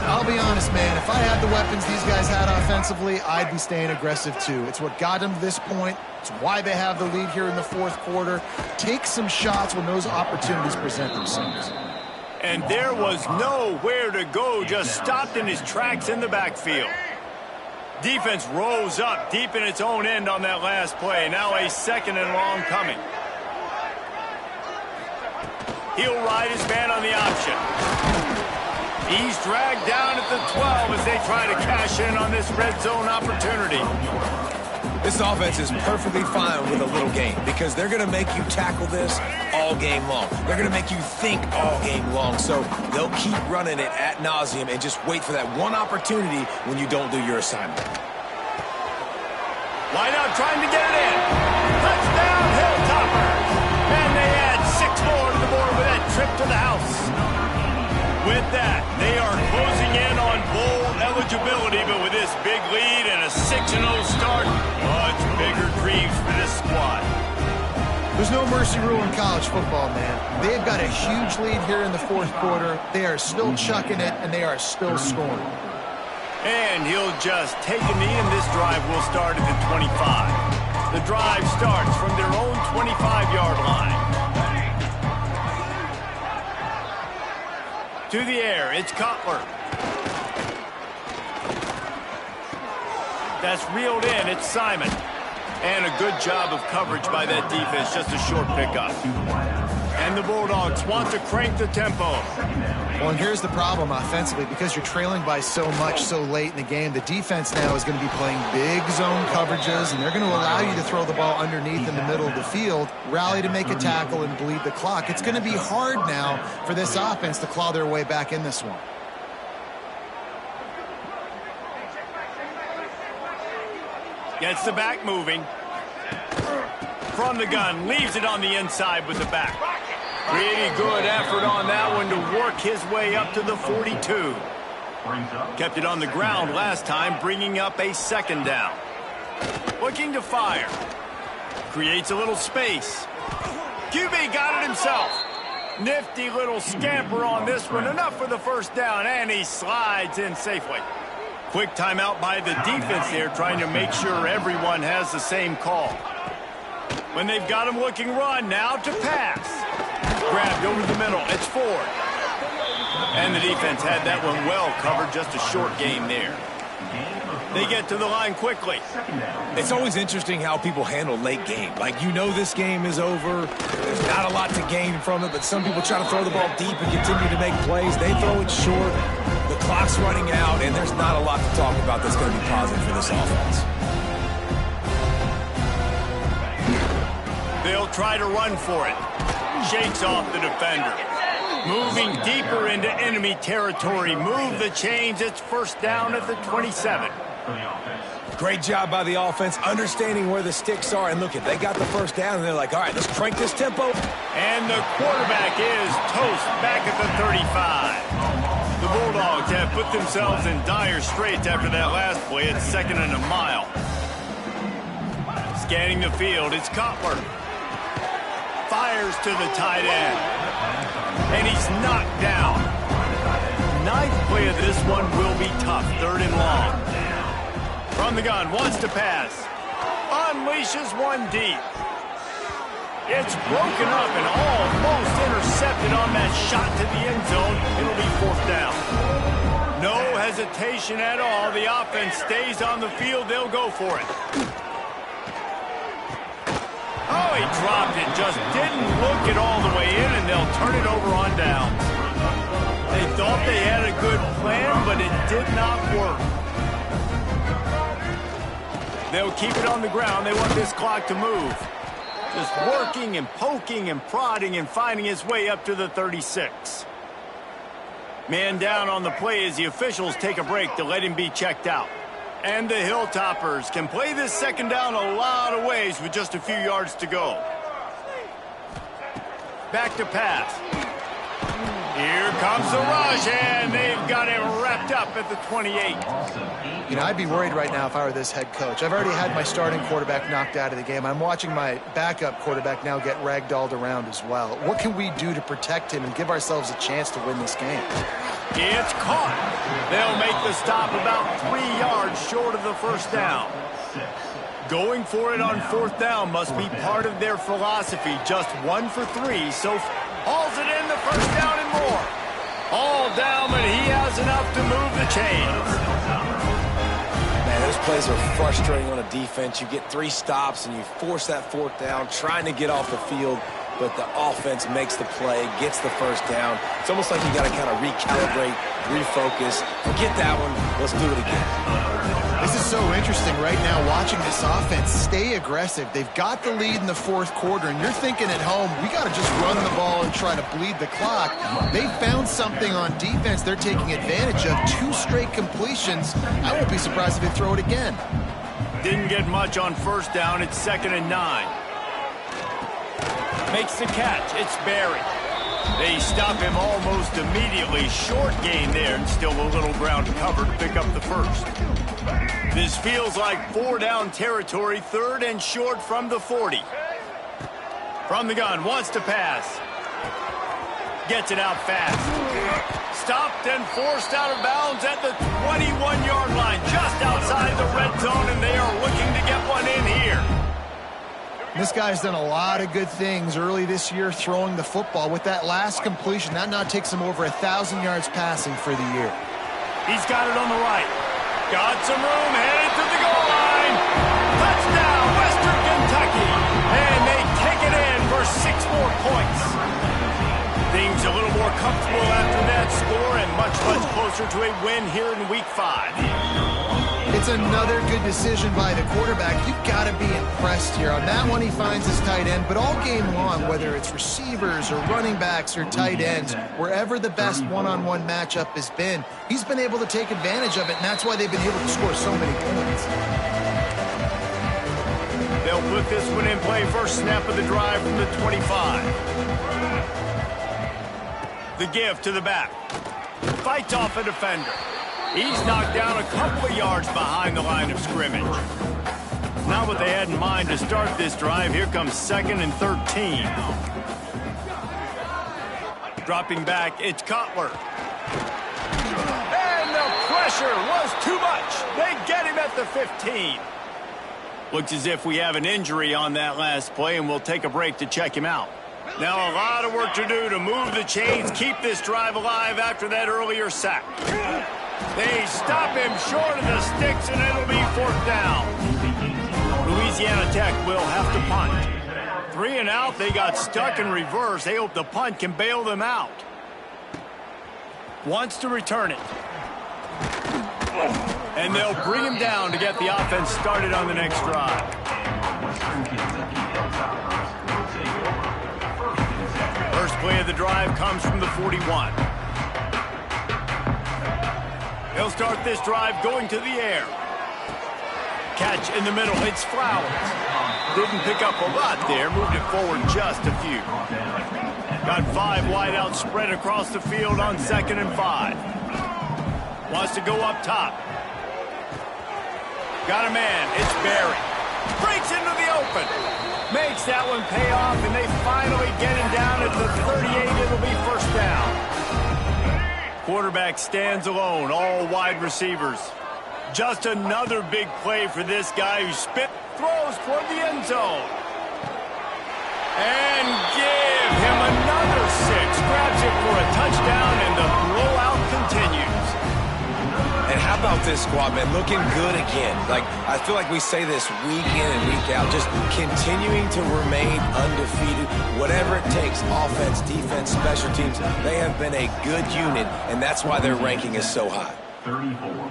I'll be honest, man. If I had the weapons these guys had offensively, I'd be staying aggressive too. It's what got them to this point. It's why they have the lead here in the 4th quarter. Take some shots when those opportunities present themselves. And there was nowhere to go, just stopped in his tracks in the backfield. Defense rose up deep in its own end on that last play. Now a 2nd and long coming. He'll ride his man on the option. He's dragged down at the 12 as they try to cash in on this red zone opportunity. This offense is perfectly fine with a little game because they're going to make you tackle this all game long. They're going to make you think all game long. So they'll keep running it ad nauseum and just wait for that one opportunity when you don't do your assignment. Wide out trying to get it in. Touchdown, Hilltoppers. And they add 6 more to the board with that trip to the house. With that, they are closing in on bowl eligibility, but with this big lead and a 6-0 start, much bigger dreams for this squad. There's no mercy rule in college football, man. They've got a huge lead here in the 4th quarter. They are still chucking it, and they are still scoring. And he'll just take a knee, and this drive will start at the 25. The drive starts from their own 25-yard line. To the air, it's Cutler. That's reeled in, it's Simon. And a good job of coverage by that defense, just a short pickup. And the Bulldogs want to crank the tempo. Well, and here's the problem offensively. Because you're trailing by so much so late in the game, the defense now is going to be playing big zone coverages, and they're going to allow you to throw the ball underneath in the middle of the field, rally to make a tackle, and bleed the clock. It's going to be hard now for this offense to claw their way back in this one. Gets the back moving. From the gun, leaves it on the inside with the back. Pretty good effort on that one to work his way up to the 42. Kept it on the ground last time, bringing up a 2nd down. Looking to fire. Creates a little space. QB got it himself. Nifty little scamper on this one. Enough for the 1st down, and he slides in safely. Quick timeout by the defense there, trying to make sure everyone has the same call. When they've got him looking run, now to pass. Grabbed over the middle, it's Ford. And the defense had that one well covered, just a short game there. They get to the line quickly. It's always interesting how people handle late game. Like, you know this game is over. There's not a lot to gain from it, but some people try to throw the ball deep and continue to make plays. They throw it short. The clock's running out, and there's not a lot to talk about that's going to be positive for this offense. They'll try to run for it. Shakes off the defender. Moving deeper into enemy territory. Move the chains. It's 1st down at the 27. for the offense. Great job by the offense, understanding where the sticks are. And look, they got the first down, and they're like, all right, let's crank this tempo. And the quarterback is toast back at the 35. The Bulldogs have put themselves in dire straits after that last play at 2nd and a mile. Scanning the field, it's Cutler. Fires to the tight end. And he's knocked down. 9th play of this one will be tough. 3rd and long. From the gun, wants to pass. Unleashes one deep. It's broken up and almost intercepted on that shot to the end zone. It'll be 4th down. No hesitation at all. The offense stays on the field. They'll go for it. Oh, he dropped it. Just didn't look it all the way in, and they'll turn it over on downs. They thought they had a good plan, but it did not work. They'll keep it on the ground. They want this clock to move. Just working and poking and prodding and finding his way up to the 36. Man down on the play as the officials take a break to let him be checked out. And the Hilltoppers can play this 2nd down a lot of ways with just a few yards to go. Back to pass. Here comes the rush, and they've got him wrapped up at the 28. You know, I'd be worried right now if I were this head coach. I've already had my starting quarterback knocked out of the game. I'm watching my backup quarterback now get ragdolled around as well. What can we do to protect him and give ourselves a chance to win this game? It's caught. They'll make the stop about 3 yards short of the 1st down. Going for it on 4th down must be part of their philosophy. Just 1 for 3, so hauls it in the 1st down and more. All down, but he has enough to move the chains. Man, those plays are frustrating on a defense. You get 3 stops, and you force that 4th down, trying to get off the field. But the offense makes the play, gets the 1st down. It's almost like you got to kind of recalibrate, refocus. Forget that one. Let's do it again. This is so interesting right now, watching this offense stay aggressive. They've got the lead in the 4th quarter, and you're thinking at home, we got to just run the ball and try to bleed the clock. They found something on defense they're taking advantage of. 2 straight completions. I won't be surprised if they throw it again. Didn't get much on 1st down. It's 2nd and 9. Makes the catch. It's Barry. They stop him almost immediately. Short gain there, and still a little ground to cover to pick up the 1st. This feels like 4-down territory. 3rd and short from the 40. From the gun, wants to pass. Gets it out fast. Stopped and forced out of bounds at the 21-yard line, just outside the red zone, and they are looking to get one in here. This guy's done a lot of good things early this year throwing the football. With that last completion, that now takes him over 1,000 yards passing for the year. He's got it on the right. Got some room, headed to the goal line. Touchdown, Western Kentucky. And they take it in for 6 more points. Things a little more comfortable after that score and much closer to a win here in Week 5. It's another good decision by the quarterback. You've got to be impressed here. On that one, he finds his tight end, but all game long, whether it's receivers or running backs or tight ends, wherever the best one-on-one matchup has been, he's been able to take advantage of it, and that's why they've been able to score so many points. They'll put this one in play. First snap of the drive from the 25. The give to the back. Fights off a defender. He's knocked down a couple of yards behind the line of scrimmage. Not what they had in mind to start this drive. Here comes 2nd and 13. Dropping back, it's Cutler. And the pressure was too much. They get him at the 15. Looks as if we have an injury on that last play, and we'll take a break to check him out. Now a lot of work to do to move the chains, keep this drive alive after that earlier sack. They stop him short of the sticks, and it'll be 4th down. Louisiana Tech will have to punt. 3 and out. They got stuck in reverse. They hope the punt can bail them out. Wants to return it. And they'll bring him down to get the offense started on the next drive. First play of the drive comes from the 41. They'll start this drive going to the air. catch in the middle. It's Flowers. Didn't pick up a lot there. Moved it forward just a few. Got 5 wide out spread across the field on 2nd and 5. Wants to go up top. Got a man. It's Barry. Breaks into the open. Makes that one pay off, and they finally get him down at the 38. It'll be first down. Quarterback stands alone, all wide receivers. Just another big play for this guy who throws toward the end zone. And give him another 6. Grabs it for a touchdown, and the blowout continues. And how about this squad, man? Looking good again. Like, I feel like we say this week in and week out, just continuing to remain undefeated. Whatever it takes, offense, defense, special teams, they have been a good unit, and that's why their ranking is so high. 34.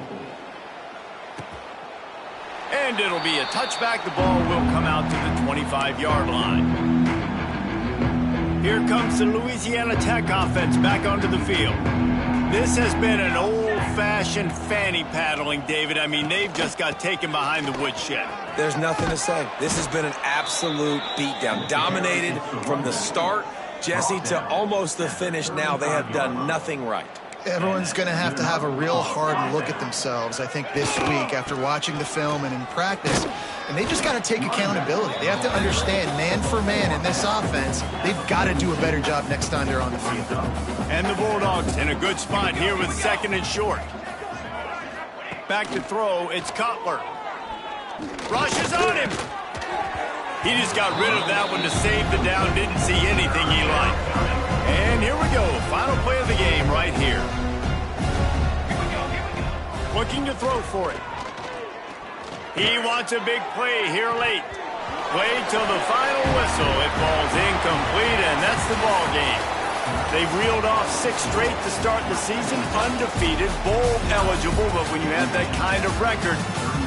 And it'll be a touchback. The ball will come out to the 25-yard line. Here comes the Louisiana Tech offense back onto the field. This has been an old-fashioned fanny paddling, David. I mean, they've just got taken behind the woodshed. There's nothing to say. This has been an absolute beatdown. Dominated from the start, Jesse, to almost the finish now. They have done nothing right. Everyone's going to have a real hard look at themselves, I think, this week after watching the film and in practice. And they just got to take accountability. They have to understand, man for man in this offense, they've got to do a better job next time they're on the field. And the Bulldogs in a good spot here with 2nd and short. Back to throw, it's Cutler. Rushes on him. He just got rid of that one to save the down. Didn't see anything he liked. And here we go. Final play of the game right here. Looking to throw for it. He wants a big play here late. Played till the final whistle. It falls incomplete, and that's the ball game. They've reeled off 6 straight to start the season, undefeated, bowl eligible, but when you have that kind of record,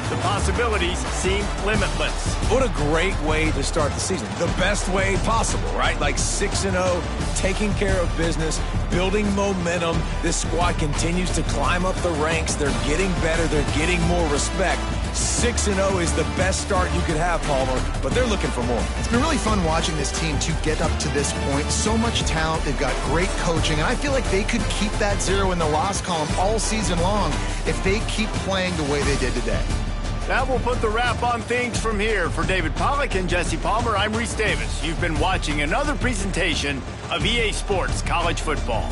the possibilities seem limitless. What a great way to start the season. The best way possible, right? Like 6-0, taking care of business, building momentum. This squad continues to climb up the ranks. They're getting better. They're getting more respect. 6-0 is the best start you could have, Palmer, but they're looking for more. It's been really fun watching this team to get up to this point. So much talent. They've got great coaching, and I feel like they could keep that 0 in the loss column all season long if they keep playing the way they did today. That will put the wrap on things from here. For David Pollack and Jesse Palmer, I'm Reese Davis. You've been watching another presentation of EA Sports College Football.